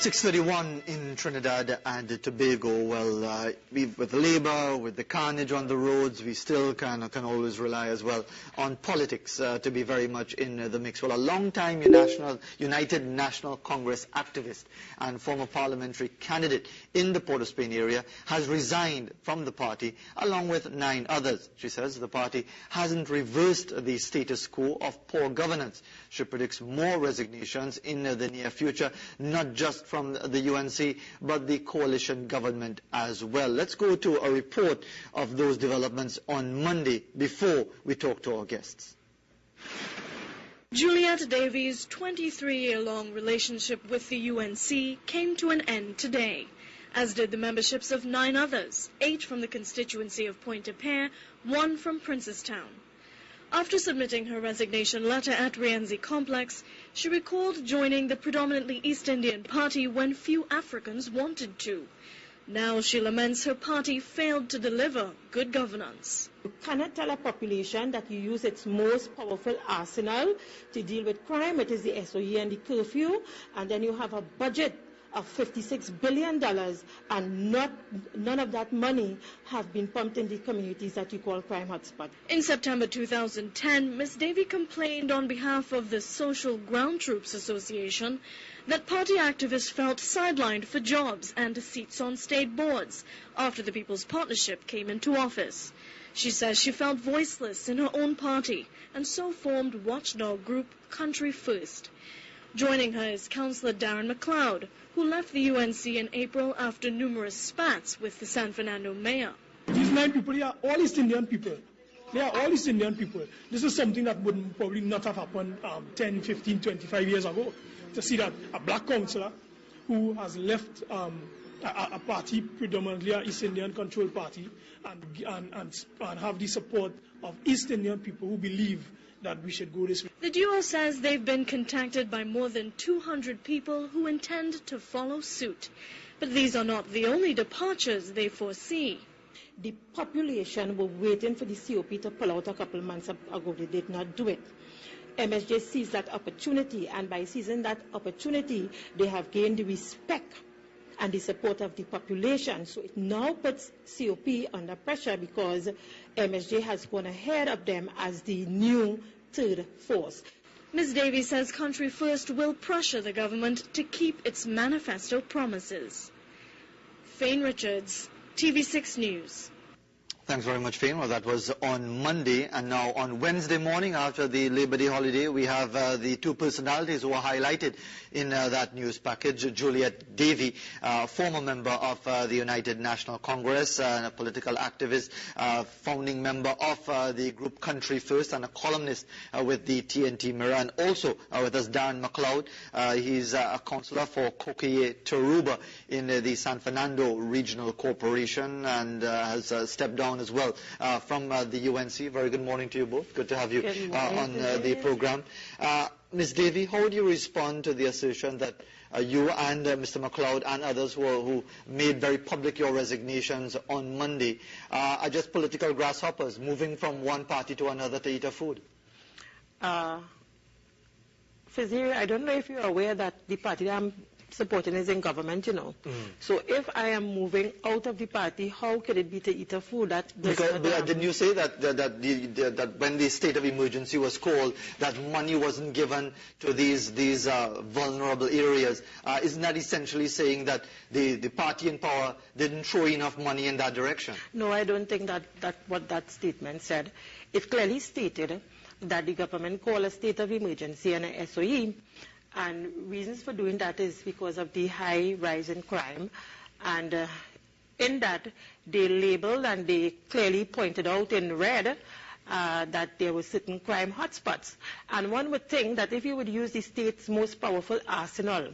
6:31 in Trinidad and Tobago. Well, with Labour, with the carnage on the roads, we still can always rely as well on politics to be very much in the mix. Well, a long-time United National Congress activist and former parliamentary candidate in the Port of Spain area has resigned from the party along with 9 others. She says the party hasn't reversed the status quo of poor governance. She predicts more resignations in the near future, not just from the UNC, but the coalition government as well. Let's go to a report of those developments on Monday before we talk to our guests. Juliet Davies' 23-year-long relationship with the UNC came to an end today, as did the memberships of 9 others, 8 from the constituency of Pointe-à-Pierre, 1 from Princestown. After submitting her resignation letter at Rienzi Complex, she recalled joining the predominantly East Indian party when few Africans wanted to. Now she laments her party failed to deliver good governance. You cannot tell a population that you use its most powerful arsenal to deal with crime. It is the SOE and the curfew, and then you have a budget of $56 billion, and none of that money have been pumped in the communities that you call crime hotspots. In September 2010, Ms. Davy complained on behalf of the Social Ground Troops Association that party activists felt sidelined for jobs and seats on state boards after the People's Partnership came into office. She says she felt voiceless in her own party and so formed watchdog group Country First. Joining her is Councillor Darren McLeod, who left the UNC in April after numerous spats with the San Fernando mayor. These 9 people here are all East Indian people. They are all East Indian people. This is something that would probably not have happened 10, 15, 25 years ago. To see that a black councillor who has left a party, predominantly an East Indian controlled party, and have the support of East Indian people who believe that we should go this way. The duo says they've been contacted by more than 200 people who intend to follow suit. But these are not the only departures they foresee. The population were waiting for the COP to pull out a couple months ago. They did not do it. MSJ sees that opportunity, and by seizing that opportunity, they have gained the respect and the support of the population. So it now puts COP under pressure because MSJ has gone ahead of them as the new third force. Ms. Davies says Country First will pressure the government to keep its manifesto promises. Fane Richards, TV6 News. Thanks very much, Fane. Well, that was on Monday, and now on Wednesday morning after the Labor Day holiday, we have the 2 personalities who are highlighted in that news package. Juliet Davy, former member of the United National Congress, and a political activist, founding member of the group Country First, and a columnist with the TNT Mirror, and also with us Darren McLeod. He's a councillor for Coquille Taruba in the San Fernando Regional Corporation, and has stepped down as well from the UNC. Very good morning to you both. Good to have you on the program. Ms. Davy, how would you respond to the assertion that you and Mr. McLeod and others who made very public your resignations on Monday are just political grasshoppers moving from one party to another to eat a food? Fizir, I don't know if you're aware that the party that I'm supporting is in government, you know. So if I am moving out of the party, how could it be to eat a food that does not didn't you say that when the state of emergency was called, that money wasn't given to these vulnerable areas? Isn't that essentially saying that the party in power didn't throw enough money in that direction? No, I don't think that what that statement said. It clearly stated that the government called a state of emergency and a SOE. And reasons for doing that is because of the high rise in crime. And in that, they labeled and they clearly pointed out in red that there were certain crime hotspots. And one would think that if you would use the state's most powerful arsenal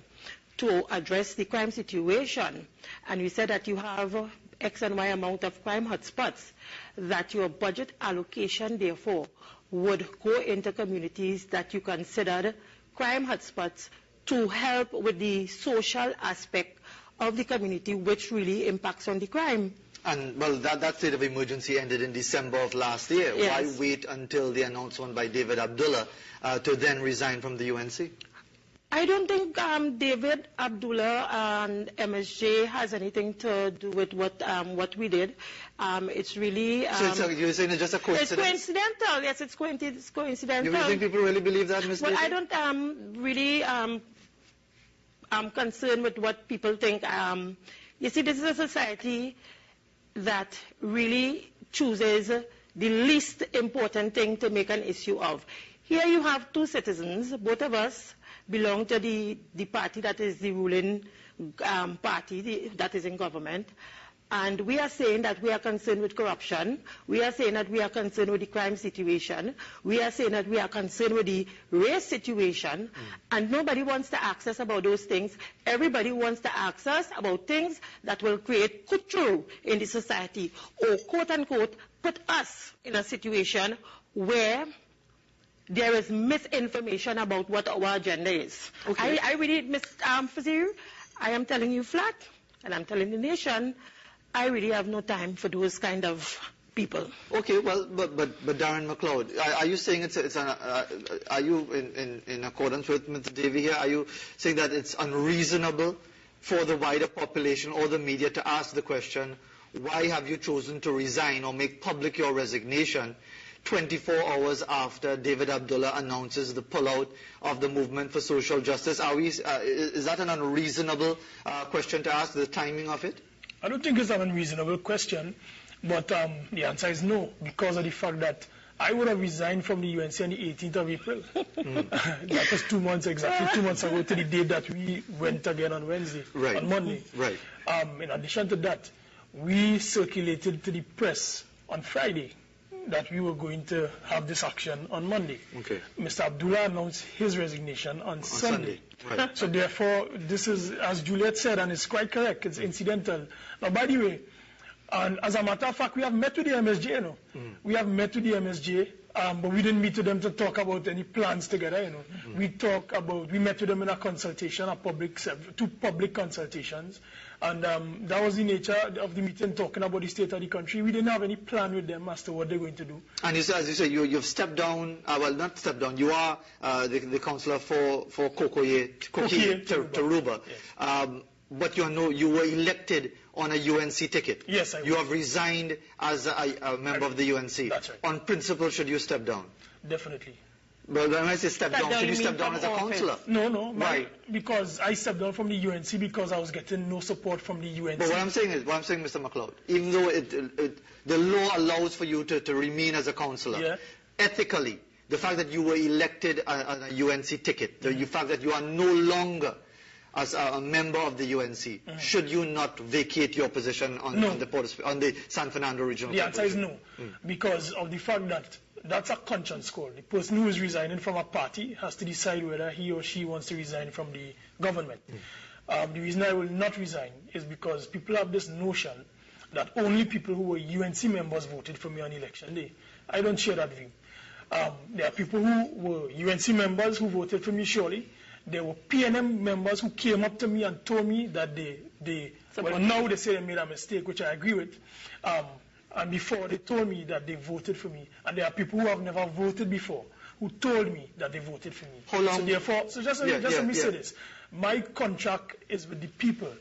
to address the crime situation, and you said that you have X and Y amount of crime hotspots, that your budget allocation, therefore, would go into communities that you considered crime hotspots to help with the social aspect of the community, which really impacts on the crime. And, well, that state of emergency ended in December of last year. Yes. Why wait until the announcement by David Abdullah to then resign from the UNC? I don't think David Abdullah and MSJ has anything to do with what we did. It's really... so you're saying it's just a coincidence? It's coincidental. Yes, it's coincidental. You think people really believe that, Ms. Well, Daisy? I don't really... I'm concerned with what people think. You see, this is a society that really chooses the least important thing to make an issue of. Here you have two citizens, both of us belong to the party that is the ruling party that is in government. And we are saying that we are concerned with corruption. We are saying that we are concerned with the crime situation. We are saying that we are concerned with the race situation. And nobody wants to ask us about those things. Everybody wants to ask us about things that will create couture in the society, or quote unquote put us in a situation where there is misinformation about what our agenda is. Okay. I really, Ms. Fazir, I am telling you flat, and I'm telling the nation, I really have no time for those kind of people. Okay, well, but Darren McLeod, are you saying are you in accordance with Mr. Davey here? Are you saying that it's unreasonable for the wider population or the media to ask the question, why have you chosen to resign or make public your resignation 24 hours after David Abdullah announces the pullout of the Movement for Social Justice? Is that an unreasonable question to ask, the timing of it? I don't think it's an unreasonable question, but the answer is no, because of the fact that I would have resigned from the UNC on the 18th of April. That was 2 months, exactly 2 months ago, to the day that we went again on Wednesday, on Monday. Right. In addition to that, we circulated to the press on Friday that we were going to have this action on Monday. Okay. Mr. Abdullah announced his resignation on Sunday. Right. So therefore, this is, as Juliet said, and it's quite correct, it's incidental. Now, by the way, and as a matter of fact, we have met with the MSJ, you know. We have met with the MSJ, but we didn't meet with them to talk about any plans together, you know. We met with them in a consultation, two public consultations, and that was the nature of the meeting, talking about the state of the country. We didn't have any plan with them as to what they're going to do. And as you say, you've stepped down, well, not stepped down, you are the councillor for Kokoye, Taruba. Yes. But you were elected on a UNC ticket. Yes, I was. You have resigned as a member of the UNC. That's right. On principle, should you step down? Definitely. But when I say step down, should you step down as a councillor? No. Why? Because I stepped down from the UNC because I was getting no support from the UNC. But what I'm saying, Mr. McLeod, even though the law allows for you to remain as a councillor, ethically, the fact that you were elected on a UNC ticket, the fact that you are no longer as a member of the UNC, should you not vacate your position on the San Fernando Regional The answer is no, because of the fact that that's a conscience call. The person who is resigning from a party has to decide whether he or she wants to resign from the government. The reason I will not resign is because people have this notion that only people who were UNC members voted for me on election day. I don't share that view. There are people who were UNC members who voted for me, surely. There were PNM members who came up to me and told me that well, now they say they made a mistake, which I agree with. And before, they told me that they voted for me. And there are people who have never voted before who told me that they voted for me. How long? So therefore, let me say this. My contract is with the people.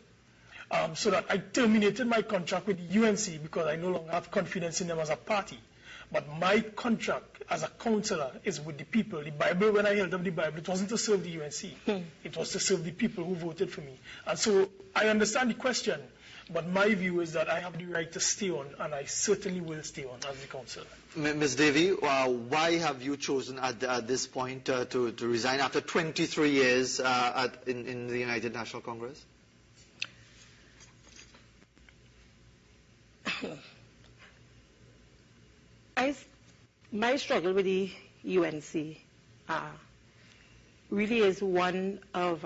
So that I terminated my contract with the UNC because I no longer have confidence in them as a party. But my contract as a councillor is with the people. The Bible, when I held up the Bible, it wasn't to serve the UNC. It was to serve the people who voted for me. And so I understand the question, but my view is that I have the right to stay on, and I certainly will stay on as the councillor. Ms. Davey, why have you chosen at this point to resign after 23 years in the United National Congress? My struggle with the UNC really is one of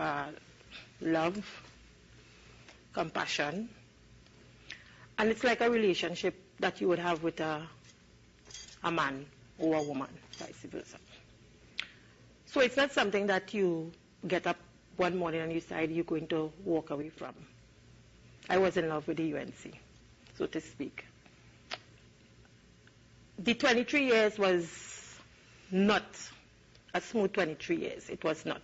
love, compassion, and it's like a relationship that you would have with a man or a woman, vice versa. So it's not something that you get up one morning and you decide you're going to walk away from. I was in love with the UNC, so to speak. The 23 years was not a smooth 23 years. It was not.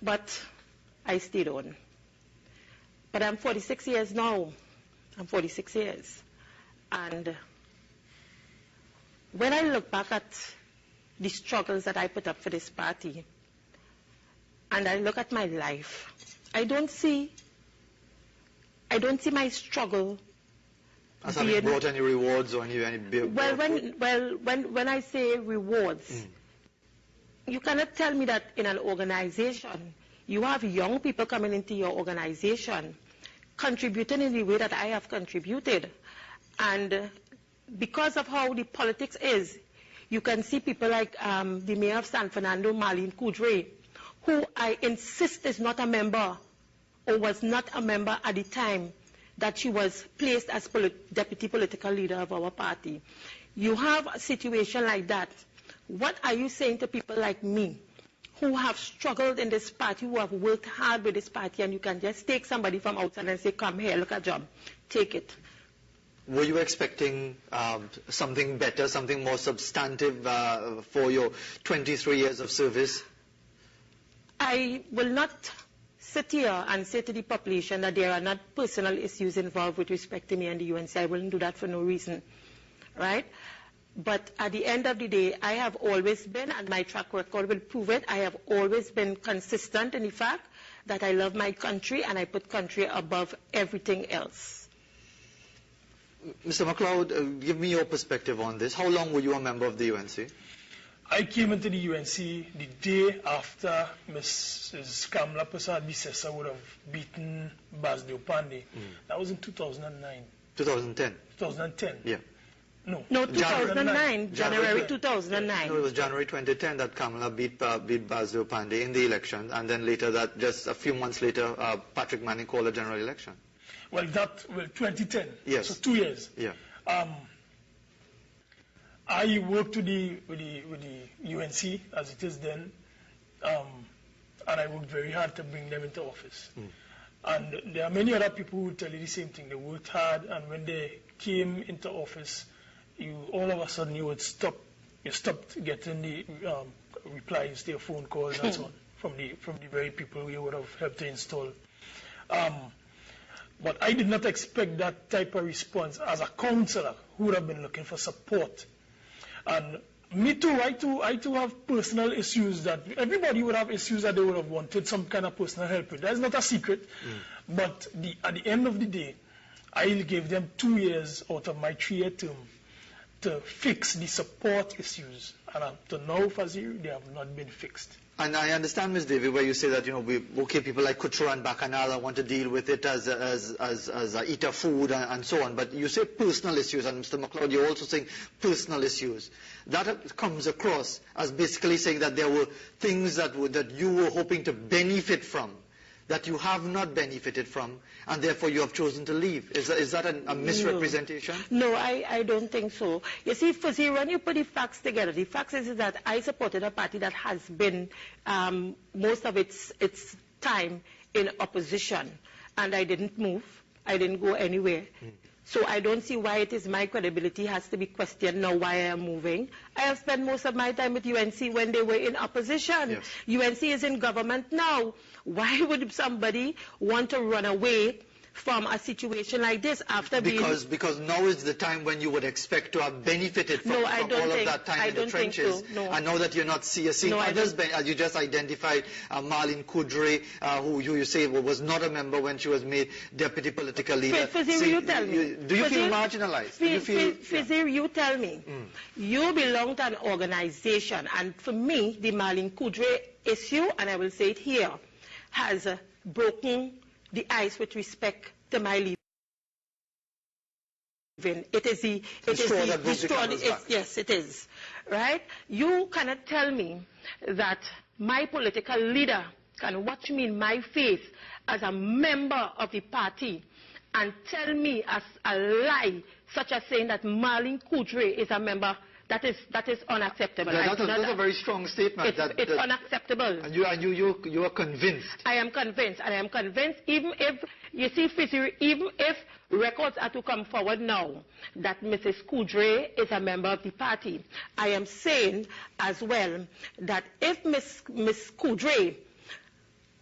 But I stayed on. But I'm 46 years now. I'm 46 years. And when I look back at the struggles that I put up for this party, and I look at my life, I don't see my struggle as having brought any rewards or any when I say rewards, you cannot tell me that in an organization, you have young people coming into your organization, contributing in the way that I have contributed. And because of how the politics is, you can see people like the mayor of San Fernando, Marlene Coudray, who I insist is not a member or was not a member at the time that she was placed as deputy political leader of our party. You have a situation like that. What are you saying to people like me who have struggled in this party, who have worked hard with this party, and you can just take somebody from outside and say, come here, look at job, take it? Were you expecting something better, something more substantive for your 23 years of service? I will not sit here and say to the population that there are not personal issues involved with respect to me and the UNC. I wouldn't do that for no reason, right? But at the end of the day, I have always been, and my track record will prove it, I have always been consistent in the fact that I love my country and I put country above everything else. Mr. MacLeod, give me your perspective on this. How long were you a member of the UNC? I came into the UNC the day after Mrs. Kamala Prasad Bisesa would have beaten Basdeo Pandey. That was in 2009. 2010? 2010. Yeah. No, 2009. January 2009. No, it was January 2010 that Kamala beat Basdeo Pandey in the election, and then later that, just a few months later, Patrick Manning called a general election. Well, 2010. Yes. So 2 years. Yeah. I worked with the UNC as it is then, and I worked very hard to bring them into office. And there are many other people who tell you the same thing. They worked hard, and when they came into office, all of a sudden you stopped getting the replies to your phone calls and so on from the very people you would have helped to install. But I did not expect that type of response as a councillor who would have been looking for support. And me too, I too have personal issues that everybody would have issues that they would have wanted some kind of personal help with. That's not a secret. But at the end of the day, I gave them 2 years out of my 3-year term to fix the support issues. And up to now, Fazir, they have not been fixed. And I understand, Ms. Devi, where you say that, people like Kutro and Bacanala want to deal with it as eater food and so on. But you say personal issues, and Mr. MacLeod, you're also saying personal issues. That comes across as basically saying that there were things that you were hoping to benefit from, that you have not benefited from, and therefore you have chosen to leave. Is that a misrepresentation? No, I don't think so. You see, Fuzzy, when you put the facts together, the facts is that I supported a party that has been most of its time in opposition, and I didn't move. I didn't go anywhere. So I don't see why it is my credibility has to be questioned now why I am moving. I have spent most of my time with UNC when they were in opposition. Yes. UNC is in government now. Why would somebody want to run away from a situation like this after because now is the time when you would expect to have benefited from, all of that time in the trenches. No. And now that you're not seeing others, as you just identified Marlene Coudray, who you say was not a member when she was made deputy political leader. Fizir, you tell me. Do you feel marginalized? Fizir, you tell me. You belong to an organization, and for me, the Marlene Coudray issue, and I will say it here, has broken the ice with respect to my living. It is the yes, it is. Right? You cannot tell me that my political leader can watch me in my face as a member of the party and tell me as a lie, such as saying that Marlene Coudray is a member. That is unacceptable. That's a very strong statement. It's unacceptable. And you are convinced. I am convinced, and I am convinced. Even if you see, even if records are to come forward now that Mrs. Coudray is a member of the party, I am saying as well that if Miss Coudray,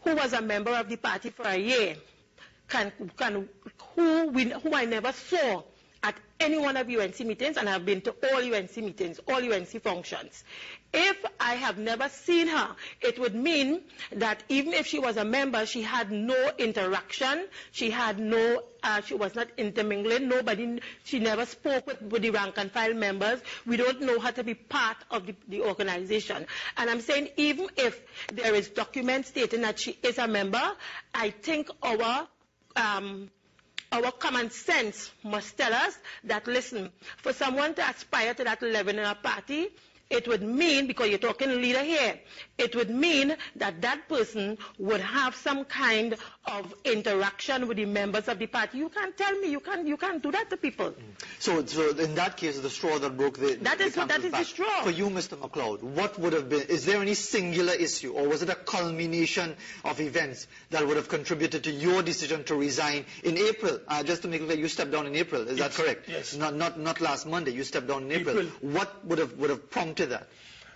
who was a member of the party for a year, who I never saw at any one of UNC meetings, and I've been to all UNC meetings, all UNC functions. If I have never seen her, it would mean that even if she was a member, she had no interaction, she was not intermingling, she never spoke with the rank and file members. We don't know her to be part of the organization. And I'm saying even if there is documents stating that she is a member, I think our common sense must tell us that, listen, for someone to aspire to that level in a party, it would mean, because you're talking leader here, it would mean that that person would have some kind of interaction with the members of the party. You can't tell me, you can't do that to people. So in that case, the straw that broke the that is the straw. For you, Mr. McLeod, what would have been, is there any singular issue, or was it a culmination of events that would have contributed to your decision to resign in April? Just to make it clear, you stepped down in April, is that correct? Yes. Not last Monday, you stepped down in April. What would have prompted that?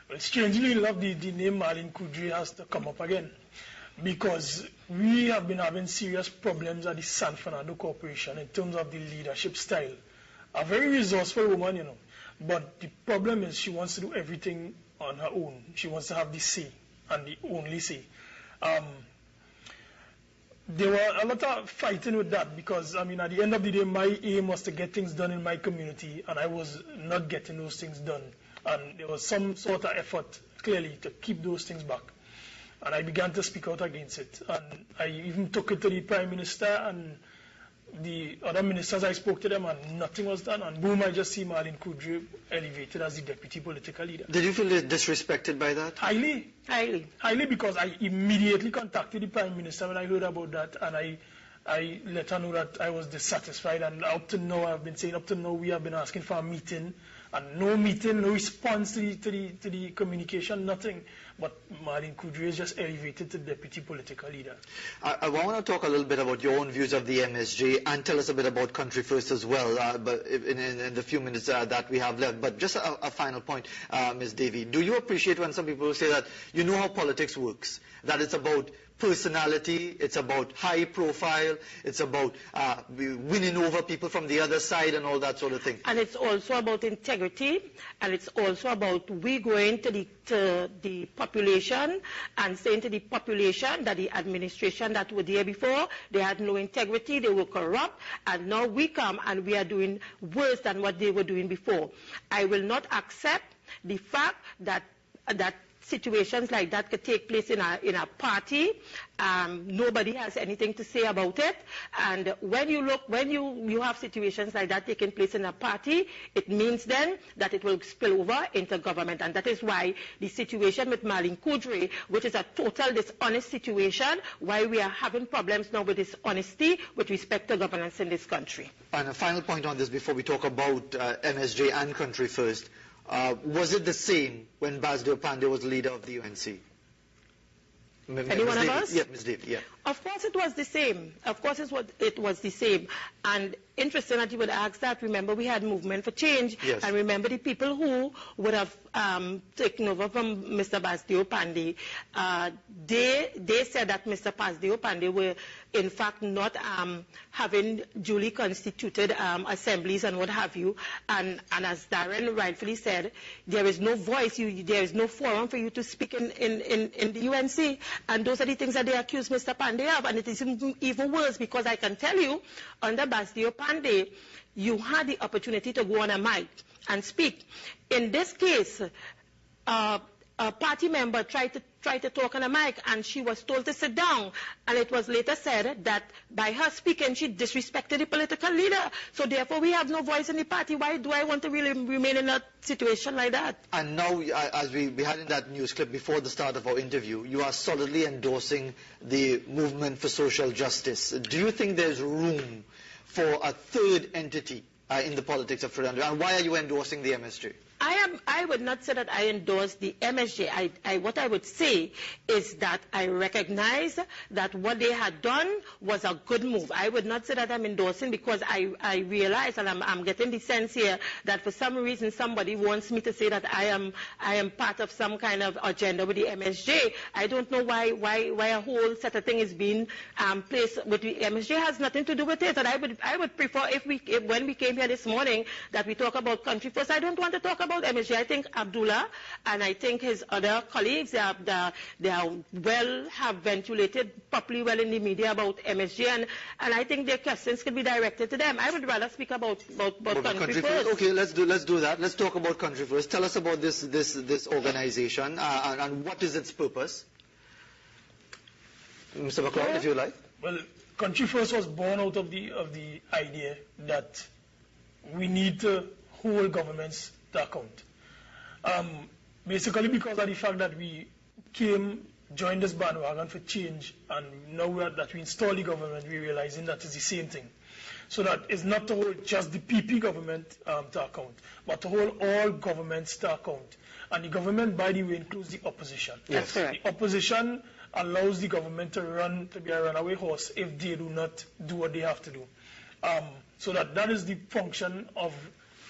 Well, strangely enough, the name Marlene Kudry has to come up again, because we have been having serious problems at the San Fernando Corporation in terms of the leadership style. A very resourceful woman, you know, but the problem is she wants to do everything on her own. She wants to have the say, and the only say. There were a lot of fighting with that, because, I mean, at the end of the day, my aim was to get things done in my community, and I was not getting those things done. And there was some sort of effort, clearly, to keep those things back. And I began to speak out against it. And I even took it to the Prime Minister and the other ministers. I spoke to them, and nothing was done. And boom, I just see Marlene Kudry elevated as the deputy political leader. Did you feel disrespected by that? Highly. Highly, because I immediately contacted the Prime Minister when I heard about that, and I let her know that I was dissatisfied. And up to now, I've been saying, up to now, we have been asking for a meeting. And no meeting, no response to the communication, nothing. But Marlene Kudry is just elevated to deputy political leader. I want to talk a little bit about your own views of the MSJ, and tell us a bit about Country First as well, but in the few minutes that we have left. But just a final point, Ms. Davy. Do you appreciate when some people say that you know how politics works, that it's about personality, it's about high profile, it's about winning over people from the other side and all that sort of thing? And it's also about integrity, and it's also about we going to the population and saying to the population that the administration that were there before, they had no integrity, they were corrupt, and now we come and we are doing worse than what they were doing before. I will not accept the fact that situations like that could take place in a party. Nobody has anything to say about it. And when you have situations like that taking place in a party, it means then that it will spill over into government. And that is why the situation with Marlene Kudry, which is a total dishonest situation, why we are having problems now with dishonesty with respect to governance in this country. And a final point on this before we talk about MSJ and Country First. Was it the same when Basdeo Pandey was leader of the UNC? Any one of us? Yeah, Ms. Davy, yeah. Of course it was the same. Of course it was the same. And interesting that you would ask that. Remember, we had Movement for Change. Yes. And remember the people who would have taken over from Mr. Basdeo Pandey. They said that Mr. Basdeo Pandey were, in fact, not having duly constituted assemblies and what have you. And as Darren rightfully said, there is no voice, there is no forum for you to speak in the UNC. And those are the things that they accuse Mr. Pandey of. And it is even worse, because I can tell you, under Basdeo Pandey, you had the opportunity to go on a mic and speak. In this case, a party member tried to talk on a mic, and she was told to sit down. And it was later said that by her speaking, she disrespected the political leader. So therefore, we have no voice in the party. Why do I want to really remain in a situation like that? And now, as we had in that news clip before the start of our interview, you are solidly endorsing the movement for social justice. Do you think there's room for a third entity in the politics of Trinidad? And why are you endorsing the MSJ? I would not say that I endorse the MSJ. What I would say is that I recognize that what they had done was a good move. I would not say that I'm endorsing, because I realize, and I'm getting the sense here that for some reason somebody wants me to say that I am part of some kind of agenda with the MSJ. I don't know why a whole set of things is being placed with the MSJ. Has nothing to do with it. And I would prefer if when we came here this morning that we talk about Country First. I don't want to talk about MSJ. I think Abdullah and I think his other colleagues, they have ventilated properly well in the media about MSJ, and I think their questions could be directed to them. I would rather speak about Country First. Okay, let's do that. Let's talk about Country First. Tell us about this organization and what is its purpose. Mr. McLeod, if you like. Well, Country First was born out of the idea that we need to hold governments to account. Basically because of the fact that we joined this bandwagon for change, and now that we install the government, we're realizing that it's the same thing. So that it's not to hold just the PP government to account, but to hold all governments to account. And the government, by the way, includes the opposition. Yes. The opposition allows the government to be a runaway horse if they do not do what they have to do. So that is the function of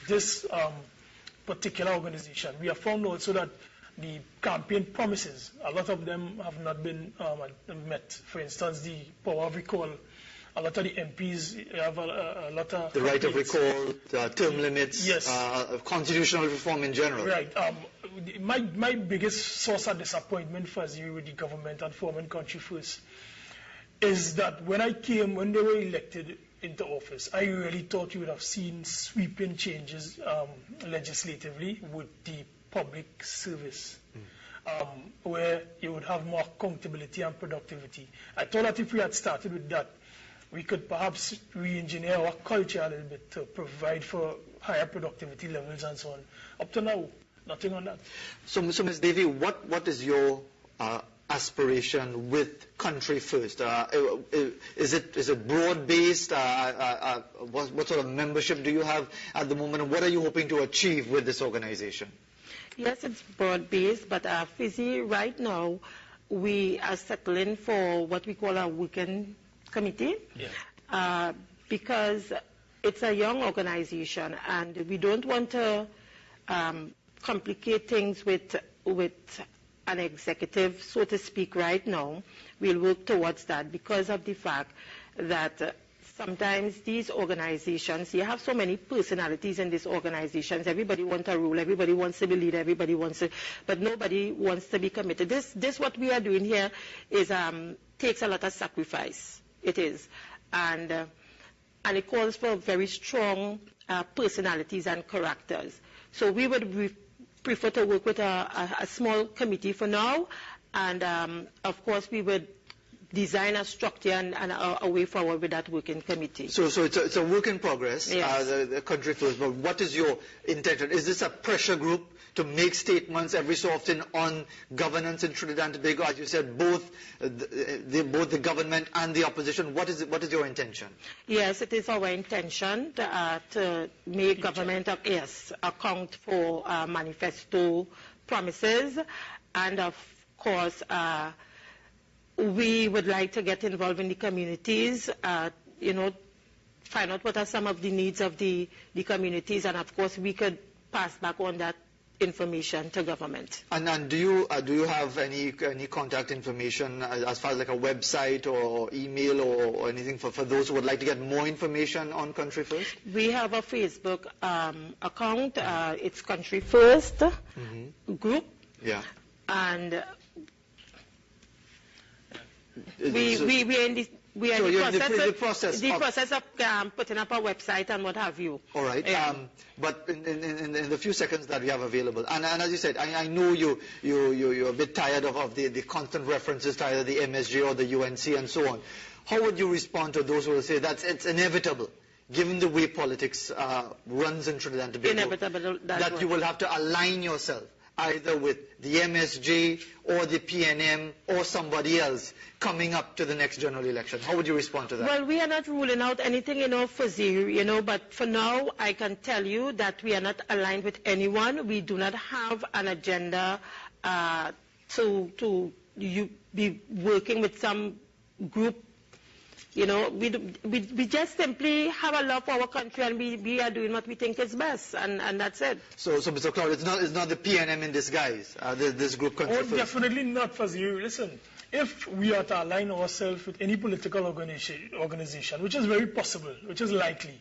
this particular organization. We have found also that the campaign promises, a lot of them have not been met. For instance, the power of recall. A lot of the MPs have a lot of... The right of recall, term limits, yes. Constitutional reform in general. Right. My biggest source of disappointment for you with the government and forming Country First is that when they were elected into office, I really thought you would have seen sweeping changes legislatively with the public service, where you would have more accountability and productivity. I thought that if we had started with that, we could perhaps re-engineer our culture a little bit to provide for higher productivity levels and so on. Up to now, nothing on that. So Ms. Devi, what is your aspiration with Country First? Is it broad-based? What sort of membership do you have at the moment? And what are you hoping to achieve with this organization? Yes, it's broad-based, but Fizzy, right now, we are settling for what we call a weekend committee, because it's a young organization, and we don't want to complicate things with an executive, so to speak, right now. We'll work towards that because of the fact that sometimes these organizations, you have so many personalities in these organizations. Everybody wants a role, everybody wants to be leader, everybody wants to, but nobody wants to be committed. This what we are doing here is takes a lot of sacrifice. It is, and it calls for very strong personalities and characters. So we would prefer to work with a small committee for now, and of course we would design a structure and a way forward with that working committee. So it's a work in progress, yes. The Country First. But what is your intention? Is this a pressure group to make statements every so often on governance in Trinidad and Tobago? As you said, both the government and the opposition. What is your intention? Yes, it is our intention to make government account for manifesto promises, and of course we would like to get involved in the communities, find out what are some of the needs of the communities, and of course we could pass back on that information to government. And do you have any contact information as far as like a website or email or anything for those who would like to get more information on Country First? We have a Facebook account. It's Country First group. Yeah. And we are in the process of putting up a website and what have you. All right. But in the few seconds that we have available, and as you said, I know you're a bit tired of the constant references to either the MSJ or the UNC and so on. How would you respond to those who will say that it's inevitable, given the way politics runs in Trinidad and Tobago, Inevitable, that you will have to align yourself either with the MSJ or the PNM or somebody else coming up to the next general election? How would you respond to that? Well, we are not ruling out anything, fuzzy, but for now, I can tell you that we are not aligned with anyone. We do not have an agenda to be working with some group. We just simply have a love for our country, and we are doing what we think is best, and that's it. So Mr. Cloud, it's not the PNM in disguise, this group country first. Definitely not, Fuzzy. Listen, if we are to align ourselves with any political organization, which is very possible, which is likely,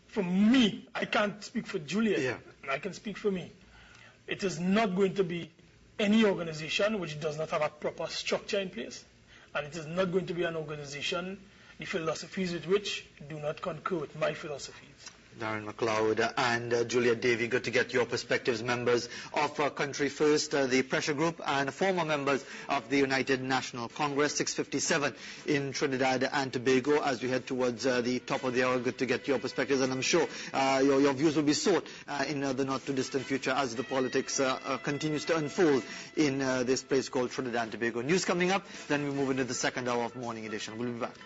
for me, I can't speak for Juliet, I can speak for me. It is not going to be any organization which does not have a proper structure in place. And it is not going to be an organization, the philosophies with which do not concur with my philosophies. Darren McLeod and Juliet Davey, good to get your perspectives, members of Country First, the pressure group, and former members of the United National Congress. 6:57 in Trinidad and Tobago. As we head towards the top of the hour, good to get your perspectives, and I'm sure your views will be sought in the not-too-distant future as the politics continues to unfold in this place called Trinidad and Tobago. News coming up, then we move into the second hour of Morning Edition. We'll be back.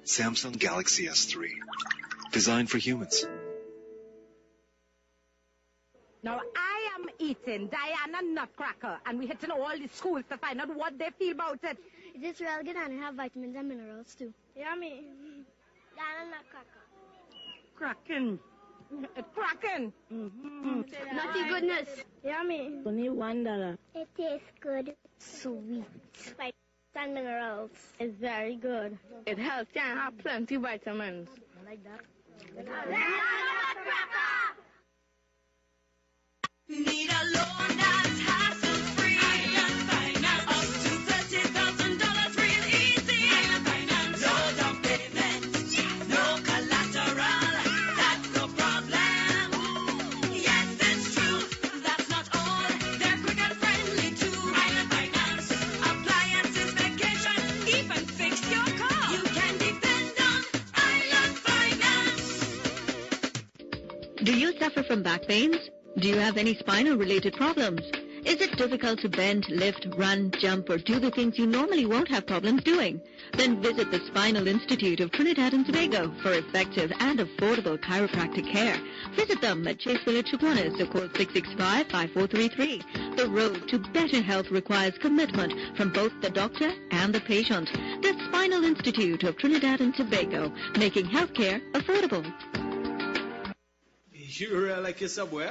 Samsung Galaxy S3, designed for humans. Now, I am eating Diana Nutcracker, and we're hitting all the schools to find out what they feel about it. It is real good and it have vitamins and minerals too. Yummy. Diana Nutcracker. Cracking. Cracking. Nutty goodness. Yummy. Only $1. It tastes good. Sweet. Vitamins and minerals. It's very good. It helps you and have plenty vitamins. I like that. Need a loan that's hassle-free. Island Finance. Up to $30,000 real easy. Island Finance. No down payment. No collateral. That's no problem. Yes, it's true. That's not all. They're quick and friendly too. Island Finance. Appliances, vacation, even fix your car. You can depend on Island Finance. Do you suffer from back pains? Do you have any spinal-related problems? Is it difficult to bend, lift, run, jump, or do the things you normally won't have problems doing? Then visit the Spinal Institute of Trinidad and Tobago for effective and affordable chiropractic care. Visit them at Chase Village, Chaguanas, or call 665-5433. The road to better health requires commitment from both the doctor and the patient. The Spinal Institute of Trinidad and Tobago, making healthcare affordable. You really like your Subway?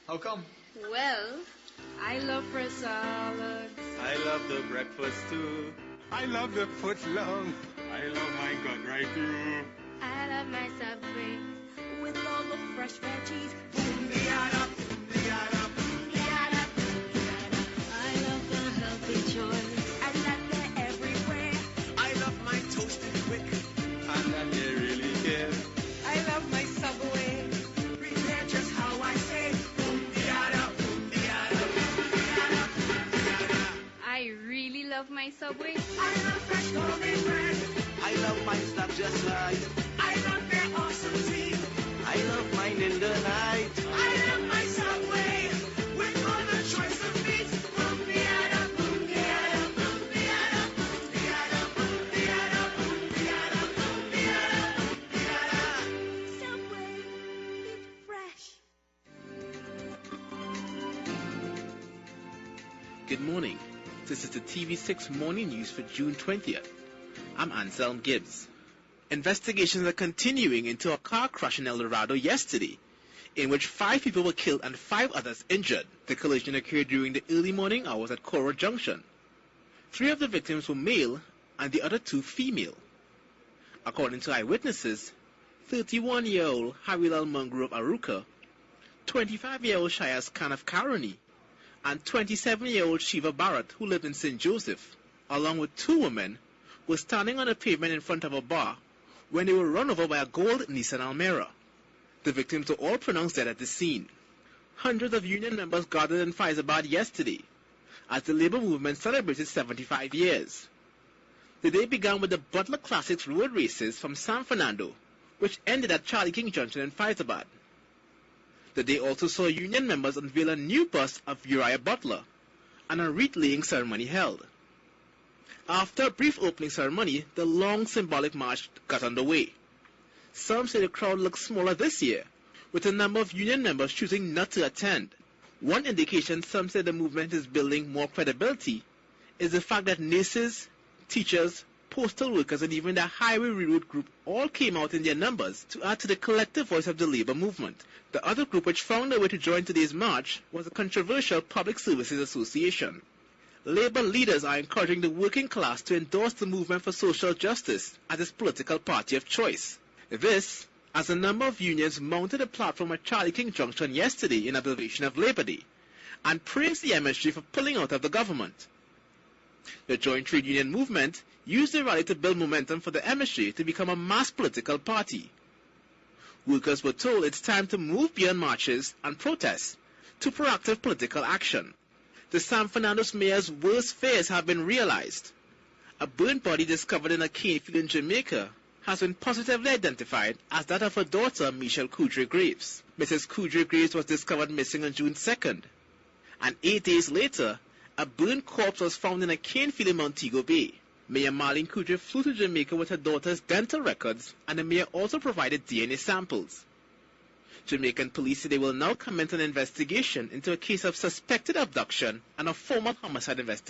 How come? Well, I love fresh salads. I love the breakfast too. I love the foot long. I love my gut right through. I love my Subway with all the fresh veggies. I love the healthy choice. And that they're everywhere. I love my toasted quick. And that they really care. I love my Subway. Prepare just how I say. I really love my Subway. I love fresh golden bread. I love my stuff just right. I love their awesome tea. I love mine in the night. I love my Subway with all the choice of meats. Subway, eat fresh. Good morning. This is the TV6 Morning News for June 20th. I'm Anselm Gibbs. Investigations are continuing into a car crash in El Dorado yesterday, in which 5 people were killed and 5 others injured. The collision occurred during the early morning hours at Coro Junction. 3 of the victims were male and the other 2 female. According to eyewitnesses, 31-year-old Harilal Mangrove Aruka 25-year-old Shayaz Khan of Karani, and 27-year-old Shiva Bharat, who lived in St. Joseph, along with 2 women, were standing on a pavement in front of a bar when they were run over by a gold Nissan Almera. The victims were all pronounced dead at the scene. Hundreds of union members gathered in Faizabad yesterday as the labor movement celebrated 75 years. The day began with the Butler Classics road races from San Fernando, which ended at Charlie King Junction in Faizabad. The day also saw union members unveil a new bust of Uriah Butler and a wreath-laying ceremony held. After a brief opening ceremony, the long symbolic march got underway. Some say the crowd looks smaller this year, with a number of union members choosing not to attend. One indication some say the movement is building more credibility is the fact that nurses, teachers, postal workers, and even the highway railroad group all came out in their numbers to add to the collective voice of the labor movement. The other group which found a way to join today's march was the controversial Public Services Association. Labor leaders are encouraging the working class to endorse the movement for social justice as its political party of choice. This, as a number of unions mounted a platform at Charlie King Junction yesterday in observation of Labor Day and praised the MSG for pulling out of the government. The Joint Trade Union movement used the rally to build momentum for the MSG to become a mass political party. Workers were told it's time to move beyond marches and protests to proactive political action. The San Fernando's mayor's worst fears have been realized. A burnt body discovered in a cane field in Jamaica has been positively identified as that of her daughter, Michelle Kudre Graves. Mrs. Kudre Graves was discovered missing on June 2nd, and 8 days later, a burnt corpse was found in a cane field in Montego Bay. Mayor Marlene Kudre flew to Jamaica with her daughter's dental records, and the mayor also provided DNA samples. Jamaican police say they will now commence an investigation into a case of suspected abduction and a formal homicide investigation.